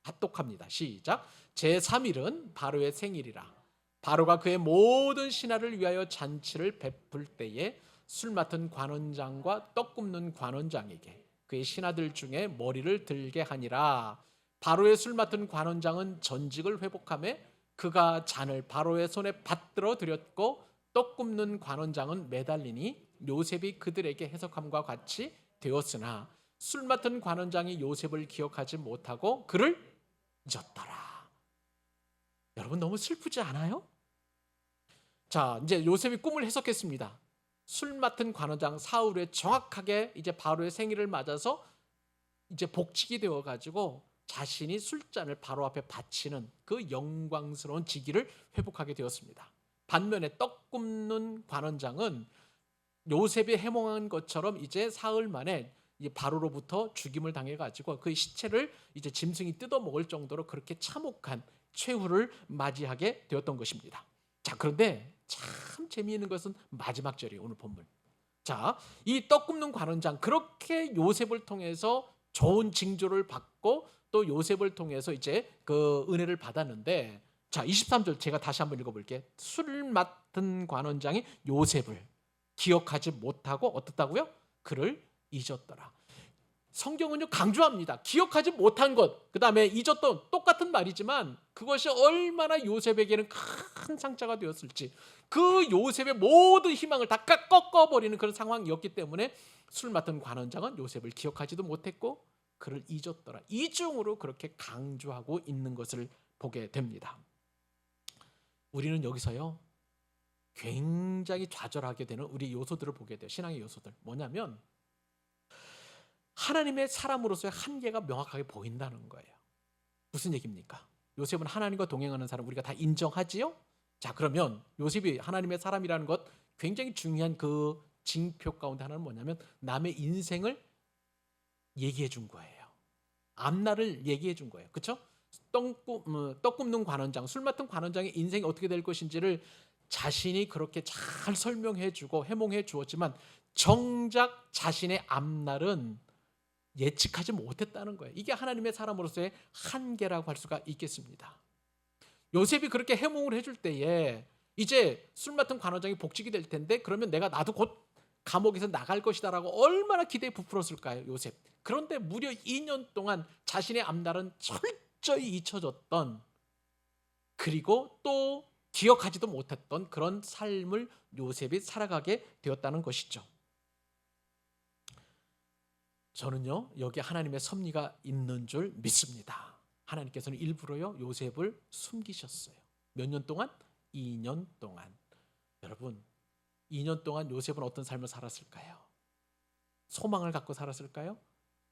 합독합니다. 시작. 제3일은 바로의 생일이라. 바로가 그의 모든 신하를 위하여 잔치를 베풀 때에 술 맡은 관원장과 떡 굽는 관원장에게 그의 신하들 중에 머리를 들게 하니라. 바로의 술 맡은 관원장은 전직을 회복하며 그가 잔을 바로의 손에 받들어 드렸고 떡 굽는 관원장은 매달리니 요셉이 그들에게 해석함과 같이 되었으나 술 맡은 관원장이 요셉을 기억하지 못하고 그를 잊었더라. 여러분 너무 슬프지 않아요? 자, 이제 요셉이 꿈을 해석했습니다. 술 맡은 관원장 사울의 정확하게 이제 바로의 생일을 맞아서 이제 복직이 되어 가지고 자신이 술잔을 바로 앞에 바치는 그 영광스러운 직위를 회복하게 되었습니다. 반면에 떡 굽는 관원장은 요셉이 해몽한 것처럼 이제 사흘 만에 바로로부터 죽임을 당해 가지고 그 시체를 이제 짐승이 뜯어 먹을 정도로 그렇게 참혹한 최후를 맞이하게 되었던 것입니다. 자, 그런데 참 재미있는 것은 마지막 절이에요. 오늘 본문. 자, 이 떡 굽는 관원장 그렇게 요셉을 통해서 좋은 징조를 받고 또 요셉을 통해서 이제 그 은혜를 받았는데, 자 23절 제가 다시 한번 읽어볼게요. 술 맡은 관원장이 요셉을 기억하지 못하고 어떻다고요? 그를 잊었더라. 성경은요 강조합니다. 기억하지 못한 것, 그 다음에 잊었던, 똑같은 말이지만 그것이 얼마나 요셉에게는 큰 상처가 되었을지, 그 요셉의 모든 희망을 다 꺾어버리는 그런 상황이었기 때문에 술 맡은 관원장은 요셉을 기억하지도 못했고 그를 잊었더라. 이중으로 그렇게 강조하고 있는 것을 보게 됩니다. 우리는 여기서요 굉장히 좌절하게 되는 우리 요소들을 보게 돼요. 신앙의 요소들. 뭐냐면 하나님의 사람으로서의 한계가 명확하게 보인다는 거예요. 무슨 얘기입니까? 요셉은 하나님과 동행하는 사람 우리가 다 인정하지요? 자, 그러면 요셉이 하나님의 사람이라는 것 굉장히 중요한 그 징표 가운데 하나는 뭐냐면 남의 인생을 얘기해 준 거예요. 앞날을 얘기해 준 거예요. 그렇죠? 떡 굽는 관원장, 술 맡은 관원장의 인생이 어떻게 될 것인지를 자신이 그렇게 잘 설명해 주고 해몽해 주었지만 정작 자신의 앞날은 예측하지 못했다는 거예요. 이게 하나님의 사람으로서의 한계라고 할 수가 있겠습니다. 요셉이 그렇게 해몽을 해줄 때에 이제 술 맡은 관원장이 복직이 될 텐데 그러면 나도 곧 감옥에서 나갈 것이다라고 얼마나 기대에 부풀었을까요, 요셉. 그런데 무려 2년 동안 자신의 앞날은 철저히 잊혀졌던, 그리고 또 기억하지도 못했던 그런 삶을 요셉이 살아가게 되었다는 것이죠. 저는요 여기 하나님의 섭리가 있는 줄 믿습니다. 하나님께서는 일부러요 요셉을 숨기셨어요. 몇 년 동안? 2년 동안. 여러분 2년 동안 요셉은 어떤 삶을 살았을까요? 소망을 갖고 살았을까요?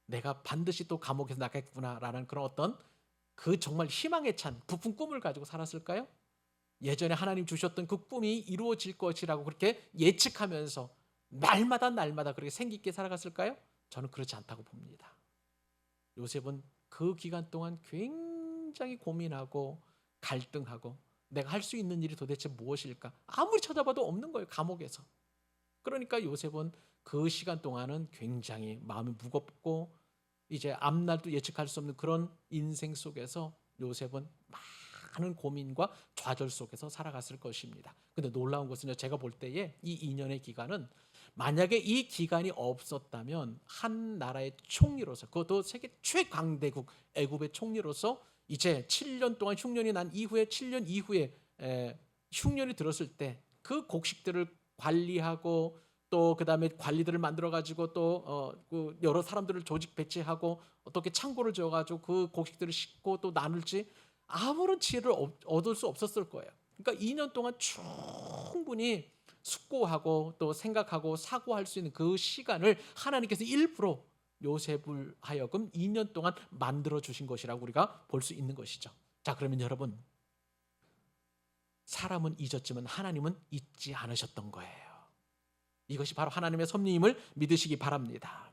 내가 반드시 또 감옥에서 나가겠구나라는 그런 어떤 그 정말 희망에 찬 부푼 꿈을 가지고 살았을까요? 예전에 하나님 주셨던 그 꿈이 이루어질 것이라고 그렇게 예측하면서 날마다 그렇게 생기 있게 살아갔을까요? 저는 그렇지 않다고 봅니다. 요셉은 그 기간 동안 굉장히 고민하고 갈등하고 내가 할 수 있는 일이 도대체 무엇일까? 아무리 찾아봐도 없는 거예요, 감옥에서. 그러니까 요셉은 그 시간 동안은 굉장히 마음이 무겁고 이제 앞날도 예측할 수 없는 그런 인생 속에서 요셉은 많은 고민과 좌절 속에서 살아갔을 것입니다. 근데 놀라운 것은요, 제가 볼 때에 이 2년의 기간은 만약에 이 기간이 없었다면 한 나라의 총리로서, 그것도 세계 최강대국 애굽의 총리로서 이제 7년 동안 흉년이 난 이후에 7년 이후에 흉년이 들었을 때 그 곡식들을 관리하고 또 그다음에 관리들을 만들어 가지고 또 그 여러 사람들을 조직 배치하고 어떻게 창고를 지어 가지고 그 곡식들을 싣고 또 나눌지 아무런 지혜를 얻을 수 없었을 거예요. 그러니까 2년 동안 충분히 숙고하고 또 생각하고 사고할 수 있는 그 시간을 하나님께서 일부러 요셉을 하여금 2년 동안 만들어 주신 것이라고 우리가 볼 수 있는 것이죠. 자, 그러면 여러분, 사람은 잊었지만 하나님은 잊지 않으셨던 거예요. 이것이 바로 하나님의 섭리임을 믿으시기 바랍니다.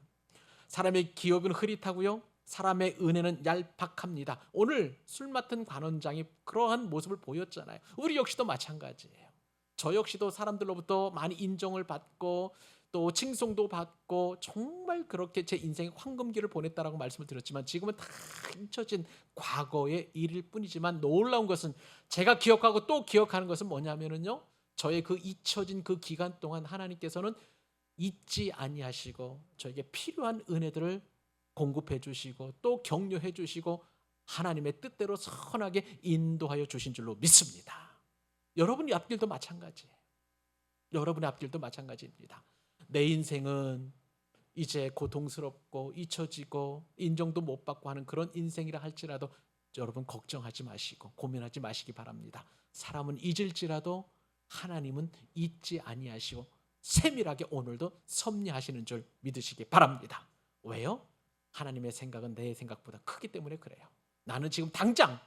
사람의 기억은 흐릿하고요, 사람의 은혜는 얄팍합니다. 오늘 술 맡은 관원장이 그러한 모습을 보였잖아요. 우리 역시도 마찬가지예요. 저 역시도 사람들로부터 많이 인정을 받고 또 칭송도 받고 정말 그렇게 제 인생의 황금기를 보냈다라고 말씀을 드렸지만 지금은 다 잊혀진 과거의 일일 뿐이지만 놀라운 것은 제가 기억하고 또 기억하는 것은 뭐냐면요, 저의 그 잊혀진 그 기간 동안 하나님께서는 잊지 아니하시고 저에게 필요한 은혜들을 공급해 주시고 또 격려해 주시고 하나님의 뜻대로 선하게 인도하여 주신 줄로 믿습니다. 여러분의 앞길도 마찬가지예요. 여러분의 앞길도 마찬가지입니다. 내 인생은 이제 고통스럽고 잊혀지고 인정도 못 받고 하는 그런 인생이라 할지라도 여러분 걱정하지 마시고 고민하지 마시기 바랍니다. 사람은 잊을지라도 하나님은 잊지 아니하시고 세밀하게 오늘도 섭리하시는 줄 믿으시기 바랍니다. 왜요? 하나님의 생각은 내 생각보다 크기 때문에 그래요. 나는 지금 당장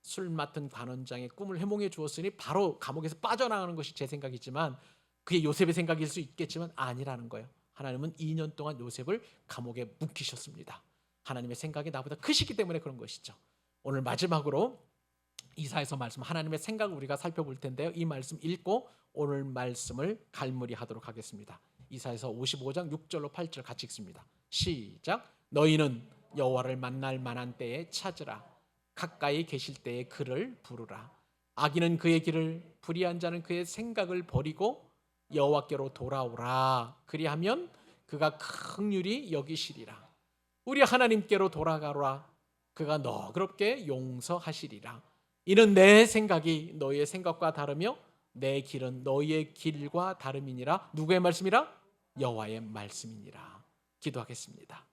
술 맡은 관원장의 꿈을 해몽해 주었으니 바로 감옥에서 빠져나가는 것이 제 생각이지만 그게 요셉의 생각일 수 있겠지만 아니라는 거예요. 하나님은 2년 동안 요셉을 감옥에 묵히셨습니다. 하나님의 생각이 나보다 크시기 때문에 그런 것이죠. 오늘 마지막으로 이사야서 말씀, 하나님의 생각을 우리가 살펴볼 텐데요, 이 말씀 읽고 오늘 말씀을 갈무리하도록 하겠습니다. 이사야서 55장 6절로 8절 같이 읽습니다. 시작. 너희는 여호와를 만날 만한 때에 찾으라. 가까이 계실 때에 그를 부르라. 악인은 그의 길을, 불의한 자는 그의 생각을 버리고 여호와께로 돌아오라. 그리하면 그가 긍휼히 여기시리라. 우리 하나님께로 돌아가라. 그가 너그럽게 용서하시리라. 이는 내 생각이 너희의 생각과 다르며 내 길은 너희의 길과 다름이니라. 누구의 말씀이라? 여호와의 말씀이니라. 기도하겠습니다.